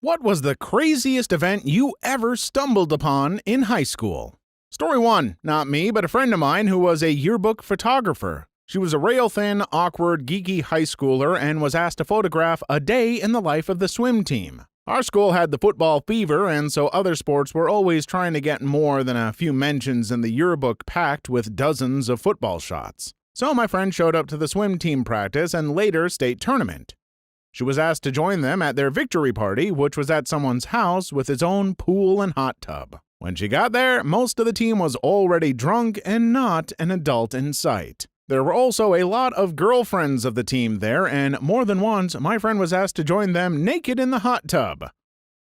What was the craziest event you ever stumbled upon in high school? Story 1. Not me, but a friend of mine who was a yearbook photographer. She was a rail-thin, awkward, geeky high schooler and was asked to photograph a day in the life of the swim team. Our school had the football fever, and so other sports were always trying to get more than a few mentions in the yearbook packed with dozens of football shots. So my friend showed up to the swim team practice and later state tournament. She was asked to join them at their victory party, which was at someone's house with its own pool and hot tub. When she got there, most of the team was already drunk and not an adult in sight. There were also a lot of girlfriends of the team there, and more than once, my friend was asked to join them naked in the hot tub.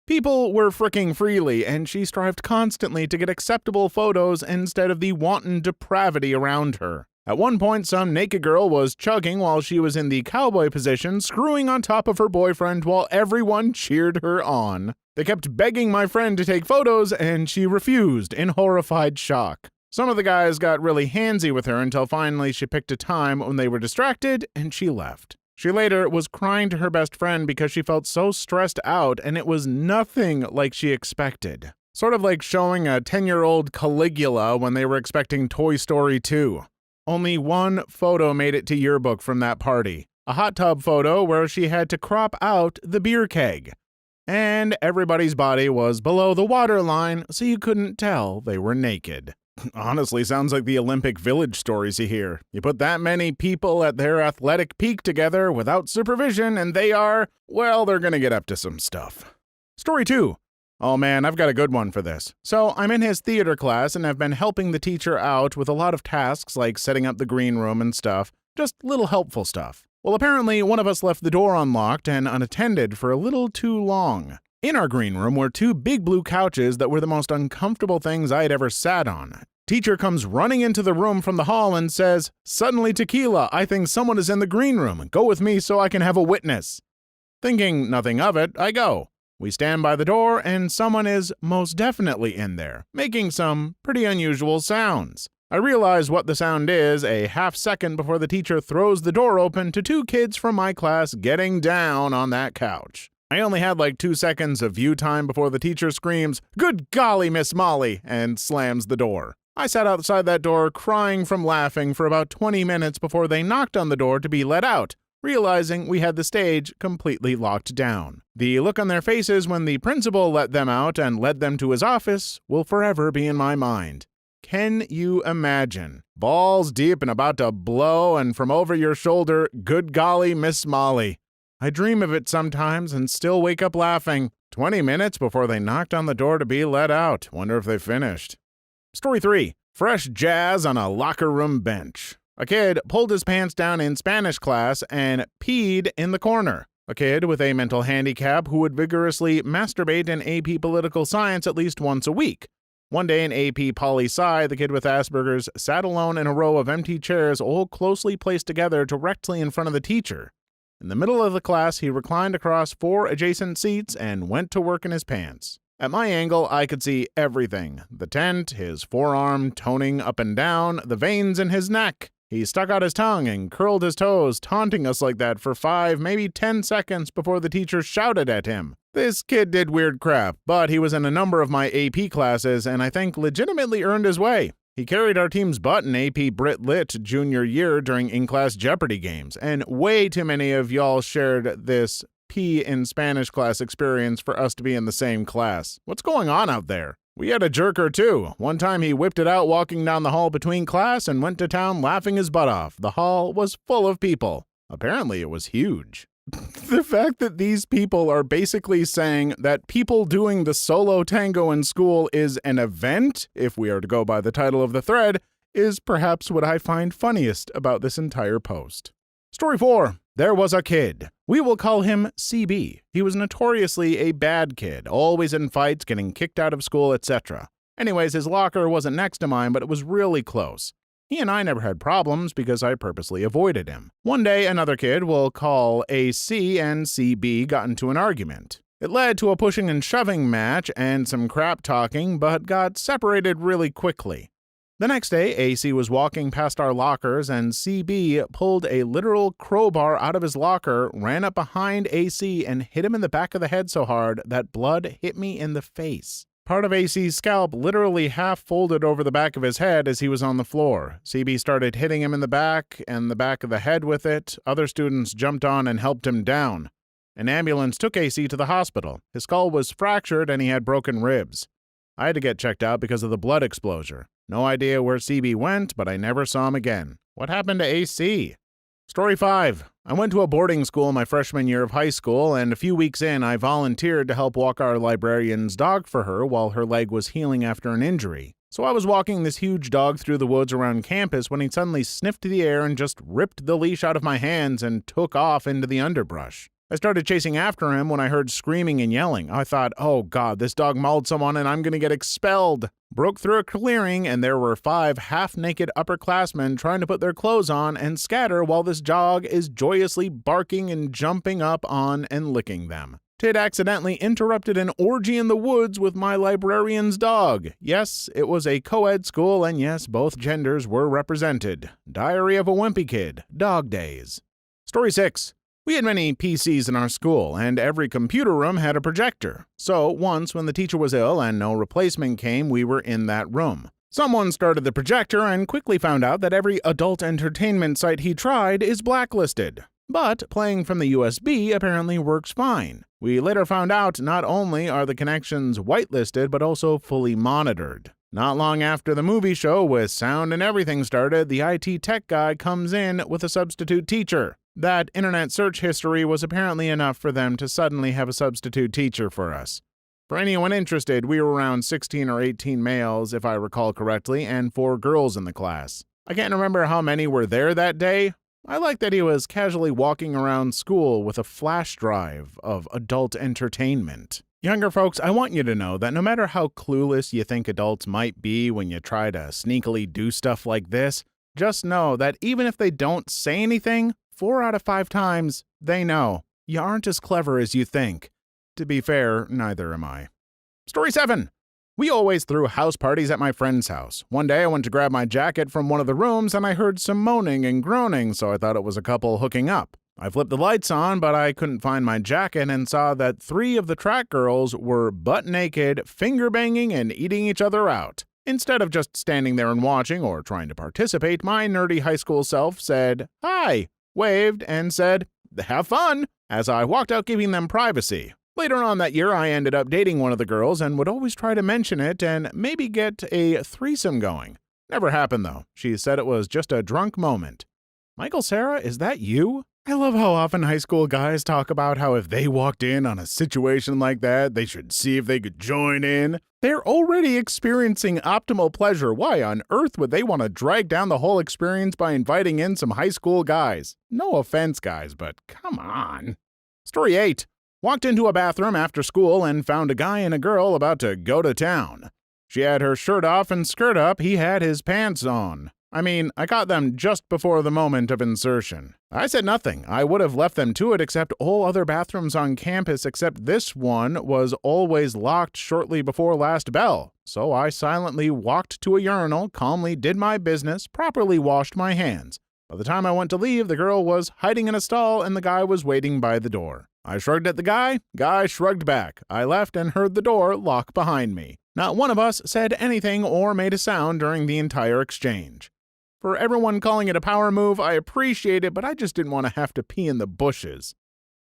People were fricking freely, and she strived constantly to get acceptable photos instead of the wanton depravity around her. At one point, some naked girl was chugging while she was in the cowboy position, screwing on top of her boyfriend while everyone cheered her on. They kept begging my friend to take photos, and she refused in horrified shock. Some of the guys got really handsy with her until finally she picked a time when they were distracted, and she left. She later was crying to her best friend because she felt so stressed out, and it was nothing like she expected. Sort of like showing a 10-year-old Caligula when they were expecting Toy Story 2. Only one photo made it to yearbook from that party. A hot tub photo where she had to crop out the beer keg. And everybody's body was below the waterline, so you couldn't tell they were naked. Honestly, sounds like the Olympic Village stories you hear. You put that many people at their athletic peak together without supervision, and they're gonna get up to some stuff. Story 2. Oh man, I've got a good one for this. So I'm in his theater class and have been helping the teacher out with a lot of tasks like setting up the green room and stuff. Just little helpful stuff. Well, apparently one of us left the door unlocked and unattended for a little too long. In our green room were two big blue couches that were the most uncomfortable things I had ever sat on. Teacher comes running into the room from the hall and says, "Suddenly tequila, I think someone is in the green room. Go with me so I can have a witness." Thinking nothing of it, I go. We stand by the door, and someone is most definitely in there, making some pretty unusual sounds. I realize what the sound is a half second before the teacher throws the door open to two kids from my class getting down on that couch. I only had like 2 seconds of view time before the teacher screams, "Good golly, Miss Molly," and slams the door. I sat outside that door crying from laughing for about 20 minutes before they knocked on the door to be let out, realizing we had the stage completely locked down. The look on their faces when the principal let them out and led them to his office will forever be in my mind. Can you imagine? Balls deep and about to blow, and from over your shoulder, "Good golly, Miss Molly." I dream of it sometimes and still wake up laughing. 20 minutes before they knocked on the door to be let out. Wonder if they finished. Story 3. Fresh jazz on a locker room bench. A kid pulled his pants down in Spanish class and peed in the corner. A kid with a mental handicap who would vigorously masturbate in AP Political Science at least once a week. One day in AP Poli-Sci, the kid with Asperger's sat alone in a row of empty chairs all closely placed together directly in front of the teacher. In the middle of the class, he reclined across 4 adjacent seats and went to work in his pants. At my angle, I could see everything. The tent, his forearm toning up and down, the veins in his neck. He stuck out his tongue and curled his toes, taunting us like that for 5, maybe 10 seconds before the teacher shouted at him. This kid did weird crap, but he was in a number of my AP classes and I think legitimately earned his way. He carried our team's butt in AP Brit Lit junior year during in-class Jeopardy games, and way too many of y'all shared this pee in Spanish class experience for us to be in the same class. What's going on out there? We had a jerker too. One time he whipped it out walking down the hall between class and went to town laughing his butt off. The hall was full of people. Apparently it was huge. The fact that these people are basically saying that people doing the solo tango in school is an event, if we are to go by the title of the thread, is perhaps what I find funniest about this entire post. Story 4. There was a kid. We will call him CB. He was notoriously a bad kid, always in fights, getting kicked out of school, etc. Anyways, his locker wasn't next to mine, but it was really close. He and I never had problems because I purposely avoided him. One day, another kid, we'll call AC, and CB got into an argument. It led to a pushing and shoving match and some crap talking, but got separated really quickly. The next day, AC was walking past our lockers and CB pulled a literal crowbar out of his locker, ran up behind AC, and hit him in the back of the head so hard that blood hit me in the face. Part of AC's scalp literally half folded over the back of his head as he was on the floor. CB started hitting him in the back and the back of the head with it. Other students jumped on and helped him down. An ambulance took AC to the hospital. His skull was fractured and he had broken ribs. I had to get checked out because of the blood exposure. No idea where CB went, but I never saw him again. What happened to AC? Story 5. I went to a boarding school my freshman year of high school, and a few weeks in, I volunteered to help walk our librarian's dog for her while her leg was healing after an injury. So I was walking this huge dog through the woods around campus when he suddenly sniffed the air and just ripped the leash out of my hands and took off into the underbrush. I started chasing after him when I heard screaming and yelling. I thought, oh God, this dog mauled someone and I'm going to get expelled. Broke through a clearing and there were 5 half-naked upperclassmen trying to put their clothes on and scatter while this dog is joyously barking and jumping up on and licking them. Tid accidentally interrupted an orgy in the woods with my librarian's dog. Yes, it was a co-ed school and yes, both genders were represented. Diary of a Wimpy Kid. Dog Days. Story 6. We had many PCs in our school, and every computer room had a projector. So once, when the teacher was ill and no replacement came, we were in that room. Someone started the projector and quickly found out that every adult entertainment site he tried is blacklisted. But playing from the USB apparently works fine. We later found out not only are the connections whitelisted, but also fully monitored. Not long after the movie show with sound and everything started, the IT tech guy comes in with a substitute teacher. That internet search history was apparently enough for them to suddenly have a substitute teacher for us. For anyone interested, we were around 16 or 18 males, if I recall correctly, and 4 girls in the class. I can't remember how many were there that day. I like that he was casually walking around school with a flash drive of adult entertainment. Younger folks, I want you to know that no matter how clueless you think adults might be when you try to sneakily do stuff like this, just know that even if they don't say anything, 4 out of 5 times, they know. You aren't as clever as you think. To be fair, neither am I. Story 7. We always threw house parties at my friend's house. One day I went to grab my jacket from one of the rooms and I heard some moaning and groaning, so I thought it was a couple hooking up. I flipped the lights on, but I couldn't find my jacket and saw that 3 of the track girls were butt naked, finger banging, and eating each other out. Instead of just standing there and watching or trying to participate, my nerdy high school self said, "Hi," waved, and said, "Have fun," as I walked out giving them privacy. Later on that year, I ended up dating one of the girls and would always try to mention it and maybe get a threesome going. Never happened though. She said it was just a drunk moment. Michael Cera, is that you? I love how often high school guys talk about how if they walked in on a situation like that, they should see if they could join in. They're already experiencing optimal pleasure. Why on earth would they want to drag down the whole experience by inviting in some high school guys? No offense, guys, but come on. Story 8. Walked into a bathroom after school and found a guy and a girl about to go to town. She had her shirt off and skirt up. He had his pants on. I caught them just before the moment of insertion. I said nothing. I would have left them to it, except all other bathrooms on campus except this one was always locked shortly before last bell. So I silently walked to a urinal, calmly did my business, properly washed my hands. By the time I went to leave, the girl was hiding in a stall and the guy was waiting by the door. I shrugged at the guy shrugged back. I left and heard the door lock behind me. Not one of us said anything or made a sound during the entire exchange. For everyone calling it a power move, I appreciate it, but I just didn't want to have to pee in the bushes.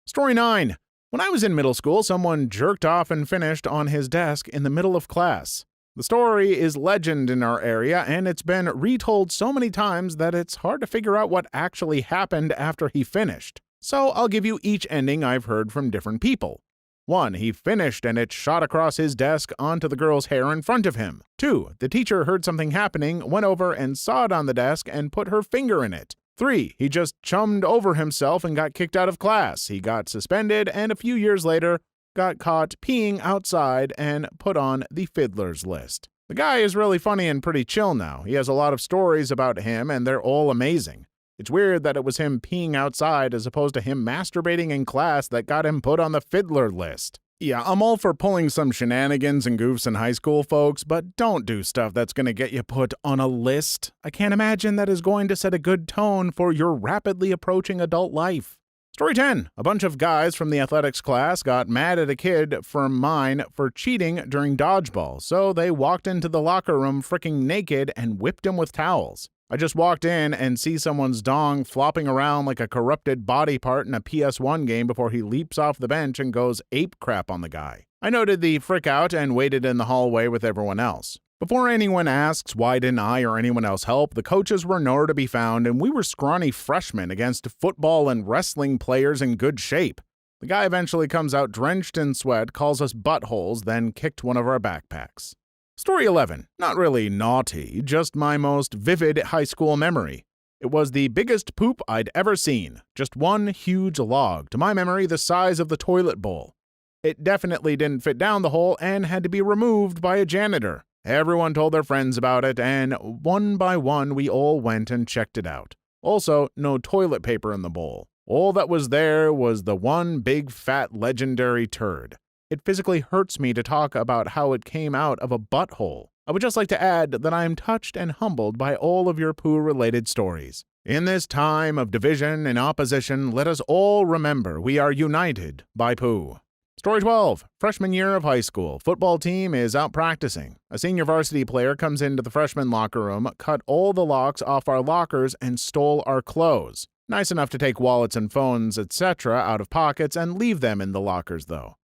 Story 9. When I was in middle school, someone jerked off and finished on his desk in the middle of class. The story is legend in our area, and it's been retold so many times that it's hard to figure out what actually happened after he finished. So I'll give you each ending I've heard from different people. 1. He finished and it shot across his desk onto the girl's hair in front of him. 2. The teacher heard something happening, went over and saw it on the desk and put her finger in it. 3. He just chummed over himself and got kicked out of class. He got suspended and a few years later got caught peeing outside and put on the fiddler's list. The guy is really funny and pretty chill now. He has a lot of stories about him and they're all amazing. It's weird that it was him peeing outside as opposed to him masturbating in class that got him put on the fiddler list. Yeah, I'm all for pulling some shenanigans and goofs in high school, folks, but don't do stuff that's going to get you put on a list. I can't imagine that is going to set a good tone for your rapidly approaching adult life. Story 10. A bunch of guys from the athletics class got mad at a kid from mine for cheating during dodgeball, so they walked into the locker room fricking naked and whipped him with towels. I just walked in and see someone's dong flopping around like a corrupted body part in a PS1 game before he leaps off the bench and goes ape crap on the guy. I noted the frick out and waited in the hallway with everyone else. Before anyone asks why didn't I or anyone else help, the coaches were nowhere to be found and we were scrawny freshmen against football and wrestling players in good shape. The guy eventually comes out drenched in sweat, calls us buttholes, then kicked one of our backpacks. Story 11. Not really naughty, just my most vivid high school memory. It was the biggest poop I'd ever seen. Just one huge log, to my memory the size of the toilet bowl. It definitely didn't fit down the hole and had to be removed by a janitor. Everyone told their friends about it, and one by one we all went and checked it out. Also, no toilet paper in the bowl. All that was there was the one big fat legendary turd. It physically hurts me to talk about how it came out of a butthole. I would just like to add that I am touched and humbled by all of your poo-related stories. In this time of division and opposition, let us all remember we are united by poo. Story 12. Freshman year of high school. Football team is out practicing. A senior varsity player comes into the freshman locker room, cut all the locks off our lockers, and stole our clothes. Nice enough to take wallets and phones, etc. out of pockets and leave them in the lockers, though.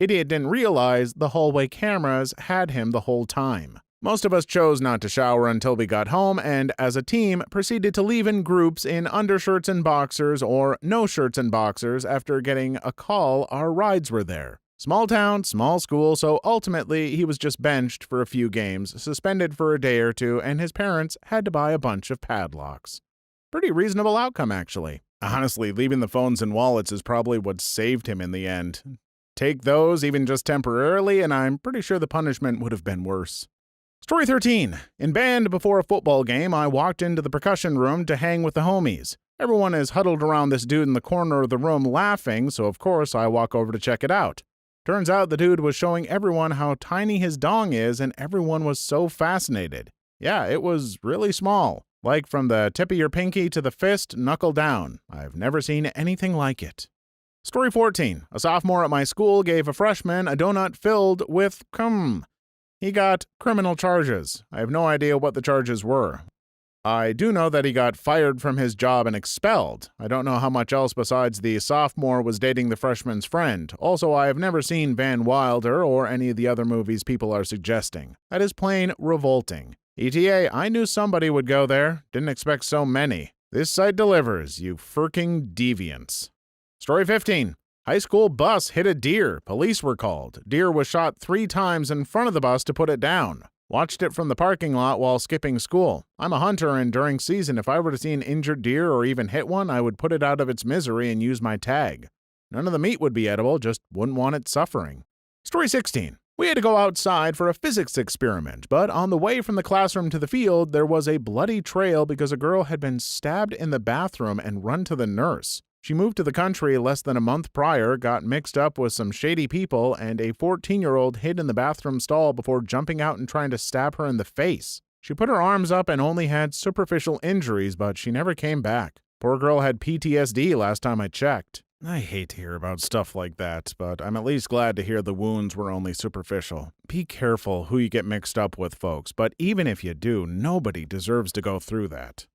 Idiot didn't realize the hallway cameras had him the whole time. Most of us chose not to shower until we got home and, as a team, proceeded to leave in groups in undershirts and boxers or no shirts and boxers after getting a call our rides were there. Small town, small school, so ultimately he was just benched for a few games, suspended for a day or two, and his parents had to buy a bunch of padlocks. Pretty reasonable outcome, actually. Honestly, leaving the phones and wallets is probably what saved him in the end. Take those, even just temporarily, and I'm pretty sure the punishment would have been worse. Story 13. In band before a football game, I walked into the percussion room to hang with the homies. Everyone is huddled around this dude in the corner of the room laughing, so of course I walk over to check it out. Turns out the dude was showing everyone how tiny his dong is, and everyone was so fascinated. Yeah, it was really small. Like from the tip of your pinky to the fist, knuckle down. I've never seen anything like it. Story 14. A sophomore at my school gave a freshman a donut filled with cum. He got criminal charges. I have no idea what the charges were. I do know that he got fired from his job and expelled. I don't know how much else besides the sophomore was dating the freshman's friend. Also, I have never seen Van Wilder or any of the other movies people are suggesting. That is plain revolting. ETA, I knew somebody would go there. Didn't expect so many. This site delivers, you fricking deviants. Story 15. High school bus hit a deer. Police were called. Deer was shot 3 times in front of the bus to put it down. Watched it from the parking lot while skipping school. I'm a hunter, and during season, if I were to see an injured deer or even hit one, I would put it out of its misery and use my tag. None of the meat would be edible, just wouldn't want it suffering. Story 16. We had to go outside for a physics experiment, but on the way from the classroom to the field, there was a bloody trail because a girl had been stabbed in the bathroom and run to the nurse. She moved to the country less than a month prior, got mixed up with some shady people, and a 14-year-old hid in the bathroom stall before jumping out and trying to stab her in the face. She put her arms up and only had superficial injuries, but she never came back. Poor girl had PTSD last time I checked. I hate to hear about stuff like that, but I'm at least glad to hear the wounds were only superficial. Be careful who you get mixed up with, folks, but even if you do, nobody deserves to go through that.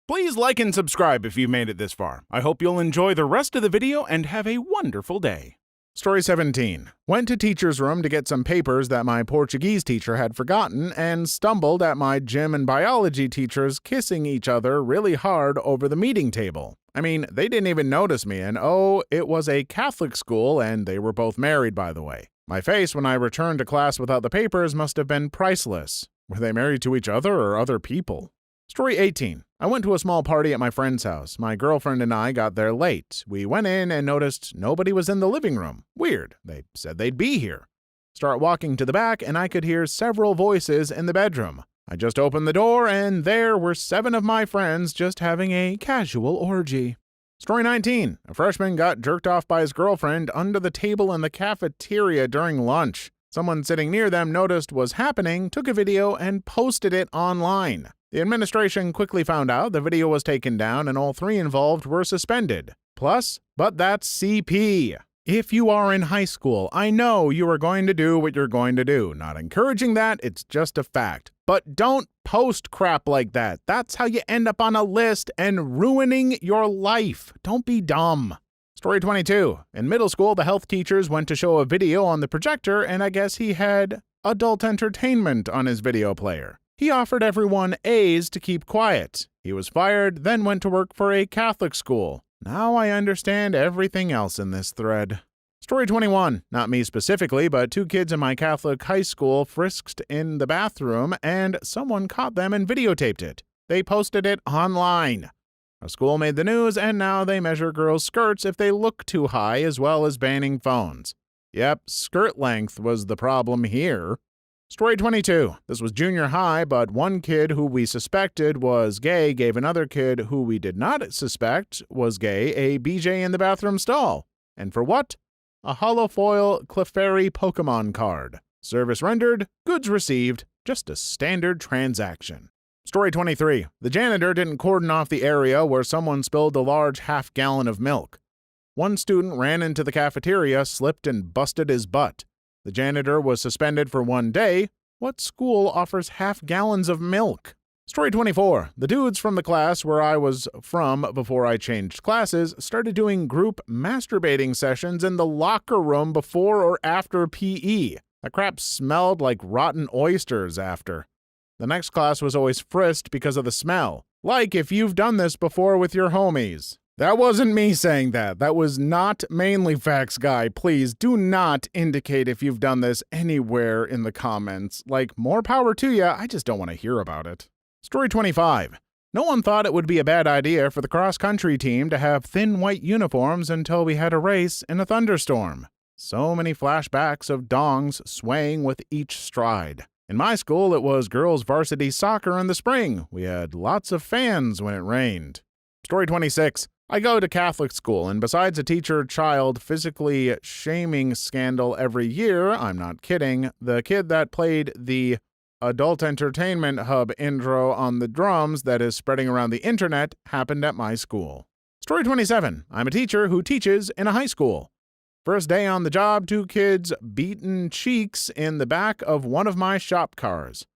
Please like and subscribe if you've made it this far. I hope you'll enjoy the rest of the video and have a wonderful day. Story 17. Went to teacher's room to get some papers that my Portuguese teacher had forgotten and stumbled at my gym and biology teachers kissing each other really hard over the meeting table. I mean, they didn't even notice me, and oh, it was a Catholic school and they were both married, by the way. My face when I returned to class without the papers must have been priceless. Were they married to each other or other people? Story 18. I went to a small party at my friend's house. My girlfriend and I got there late. We went in and noticed nobody was in the living room. Weird. They said they'd be here. Start walking to the back and I could hear several voices in the bedroom. I just opened the door and there were 7 of my friends just having a casual orgy. Story 19. A freshman got jerked off by his girlfriend under the table in the cafeteria during lunch. Someone sitting near them noticed what was happening, took a video, and posted it online. The administration quickly found out the video was taken down and all three involved were suspended. Plus, but that's CP. If you are in high school, I know you are going to do what you're going to do. Not encouraging that, it's just a fact. But don't post crap like that. That's how you end up on a list and ruining your life. Don't be dumb. Story 22. In middle school, the health teachers went to show a video on the projector, and I guess he had adult entertainment on his video player. He offered everyone A's to keep quiet. He was fired, then went to work for a Catholic school. Now I understand everything else in this thread. Story 21. Not me specifically, but two kids in my Catholic high school frisked in the bathroom, and someone caught them and videotaped it. They posted it online. A school made the news, and now they measure girls' skirts if they look too high, as well as banning phones. Yep, skirt length was the problem here. Story 22. This was junior high, but one kid who we suspected was gay gave another kid who we did not suspect was gay a BJ in the bathroom stall. And for what? A holofoil Clefairy Pokemon card. Service rendered, goods received, just a standard transaction. Story 23. The janitor didn't cordon off the area where someone spilled a large half-gallon of milk. One student ran into the cafeteria, slipped, and busted his butt. The janitor was suspended for 1 day. What school offers half gallons of milk? Story 24. The dudes from the class where I was from before I changed classes started doing group masturbating sessions in the locker room before or after PE. The crap smelled like rotten oysters after. The next class was always frisked because of the smell. Like if you've done this before with your homies. That wasn't me saying that. That was not Mainly Facts Guy. Please do not indicate if you've done this anywhere in the comments. Like, more power to you, I just don't want to hear about it. Story 25. No one thought it would be a bad idea for the cross-country team to have thin white uniforms until we had a race in a thunderstorm. So many flashbacks of dongs swaying with each stride. In my school, it was girls' varsity soccer in the spring. We had lots of fans when it rained. Story 26. I go to Catholic school, and besides a teacher-child physically shaming scandal every year, I'm not kidding, the kid that played the Adult Entertainment Hub intro on the drums that is spreading around the internet happened at my school. Story 27. I'm a teacher who teaches in a high school. First day on the job, two kids beaten cheeks in the back of one of my shop cars.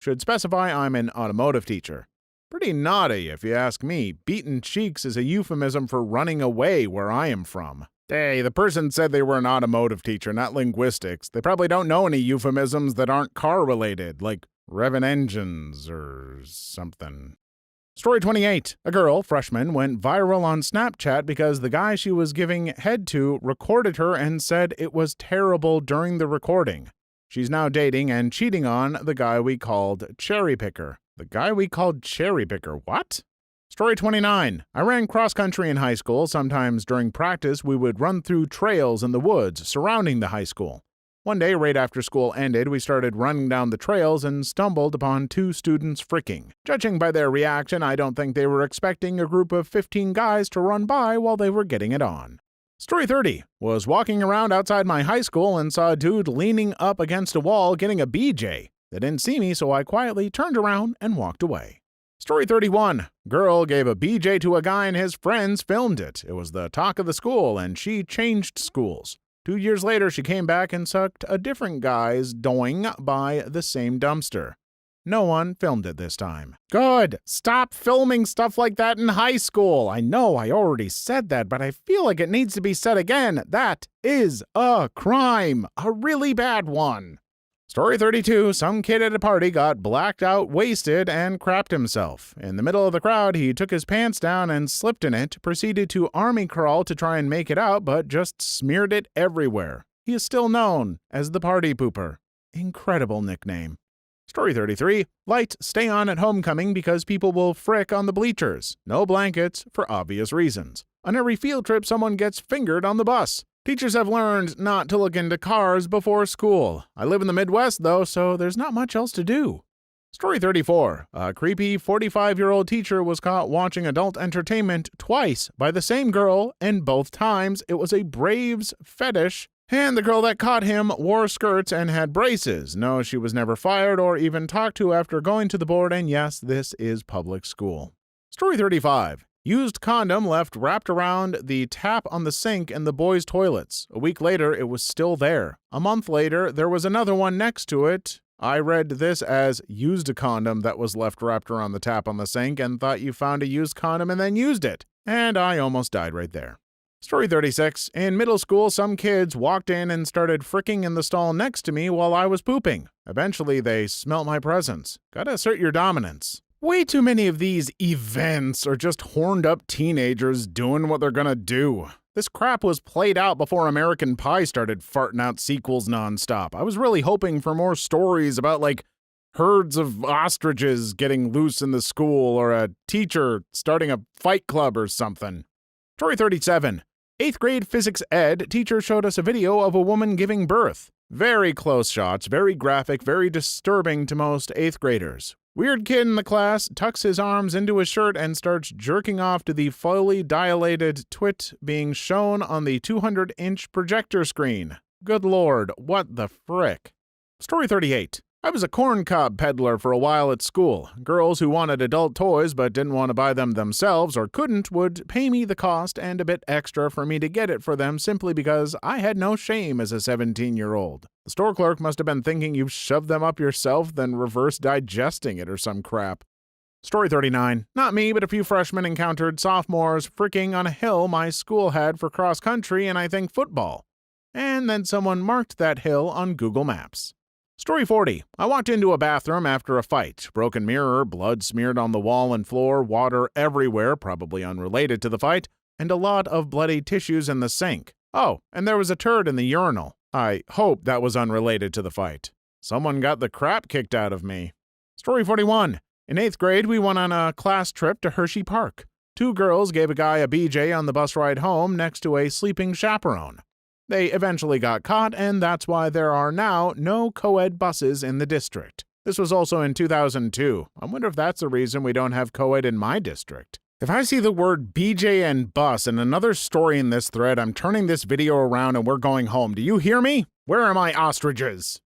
Should specify I'm an automotive teacher. Pretty naughty, if you ask me. Beaten cheeks is a euphemism for running away where I am from. Hey, the person said they were an automotive teacher, not linguistics. They probably don't know any euphemisms that aren't car-related, like revving engines or something. Story 28. A girl, freshman, went viral on Snapchat because the guy she was giving head to recorded her and said it was terrible during the recording. She's now dating and cheating on the guy we called Cherry Picker. The guy we called Cherry Picker, what? Story 29. I ran cross-country in high school. Sometimes during practice, we would run through trails in the woods surrounding the high school. One day, right after school ended, we started running down the trails and stumbled upon two students fricking. Judging by their reaction, I don't think they were expecting a group of 15 guys to run by while they were getting it on. Story 30. Was walking around outside my high school and saw a dude leaning up against a wall getting a BJ. They didn't see me, so I quietly turned around and walked away. Story 31. Girl gave a BJ to a guy and his friends filmed it. It was the talk of the school, and she changed schools. 2 years later, she came back and sucked a different guy's doing by the same dumpster. No one filmed it this time. Good! Stop filming stuff like that in high school! I know I already said that, but I feel like it needs to be said again. That is a crime! A really bad one! Story 32. Some kid at a party got blacked out, wasted, and crapped himself. In the middle of the crowd, he took his pants down and slipped in it, proceeded to army crawl to try and make it out, but just smeared it everywhere. He is still known as the Party Pooper. Incredible nickname. Story 33. Lights stay on at homecoming because people will frick on the bleachers. No blankets, for obvious reasons. On every field trip, someone gets fingered on the bus. Teachers have learned not to look into cars before school. I live in the Midwest, though, so there's not much else to do. Story 34. A creepy 45-year-old teacher was caught watching adult entertainment twice by the same girl, and both times it was a Braves fetish, and the girl that caught him wore skirts and had braces. No, she was never fired or even talked to after going to the board, and yes, this is public school. Story 35. Used condom left wrapped around the tap on the sink in the boys' toilets. A week later, it was still there. A month later, there was another one next to it. I read this as used a condom that was left wrapped around the tap on the sink and thought you found a used condom and then used it. And I almost died right there. Story 36. In middle school, some kids walked in and started fricking in the stall next to me while I was pooping. Eventually, they smelt my presence. Gotta assert your dominance. Way too many of these events are just horned up teenagers doing what they're gonna do. This crap was played out before American Pie started farting out sequels nonstop. I was really hoping for more stories about, like, herds of ostriches getting loose in the school or a teacher starting a fight club or something. Story 37. 8th grade physics ed teacher showed us a video of a woman giving birth. Very close shots, very graphic, very disturbing to most 8th graders. Weird kid in the class tucks his arms into his shirt and starts jerking off to the fully dilated twit being shown on the 200-inch projector screen. Good lord, what the frick? Story 38. I was a corn cob peddler for a while at school. Girls who wanted adult toys but didn't want to buy them themselves or couldn't would pay me the cost and a bit extra for me to get it for them simply because I had no shame as a 17-year-old. The store clerk must have been thinking you've shoved them up yourself, then reverse digesting it or some crap. Story 39. Not me, but a few freshmen encountered sophomores fricking on a hill my school had for cross-country and I think football. And then someone marked that hill on Google Maps. Story 40. I walked into a bathroom after a fight. Broken mirror, blood smeared on the wall and floor, water everywhere, probably unrelated to the fight, and a lot of bloody tissues in the sink. Oh, and there was a turd in the urinal. I hope that was unrelated to the fight. Someone got the crap kicked out of me. Story 41. In 8th grade, we went on a class trip to Hershey Park. 2 girls gave a guy a BJ on the bus ride home next to a sleeping chaperone. They eventually got caught, and that's why there are now no co-ed buses in the district. This was also in 2002. I wonder if that's the reason we don't have co-ed in my district. If I see the word BJ and bus in another story in this thread, I'm turning this video around and we're going home. Do you hear me? Where are my ostriches?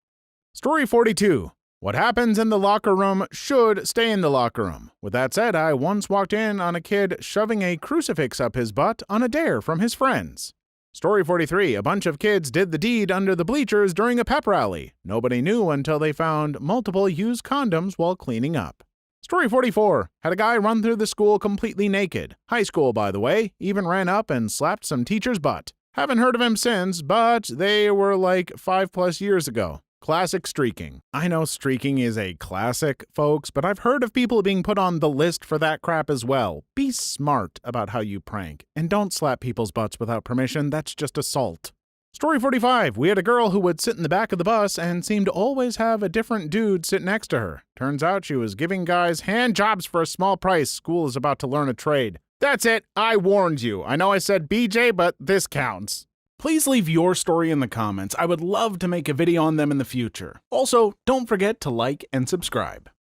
Story 42. What happens in the locker room should stay in the locker room. With that said, I once walked in on a kid shoving a crucifix up his butt on a dare from his friends. Story 43. A bunch of kids did the deed under the bleachers during a pep rally. Nobody knew until they found multiple used condoms while cleaning up. Story 44. Had a guy run through the school completely naked. High school, by the way. Even ran up and slapped some teacher's butt. Haven't heard of him since, but they were like 5+ years ago. Classic streaking. I know streaking is a classic, folks, but I've heard of people being put on the list for that crap as well. Be smart about how you prank, and don't slap people's butts without permission. That's just assault. Story 45. We had a girl who would sit in the back of the bus and seemed to always have a different dude sit next to her. Turns out she was giving guys hand jobs for a small price. School is about to learn a trade. That's it. I warned you. I know I said BJ, but this counts. Please leave your story in the comments. I would love to make a video on them in the future. Also, don't forget to like and subscribe.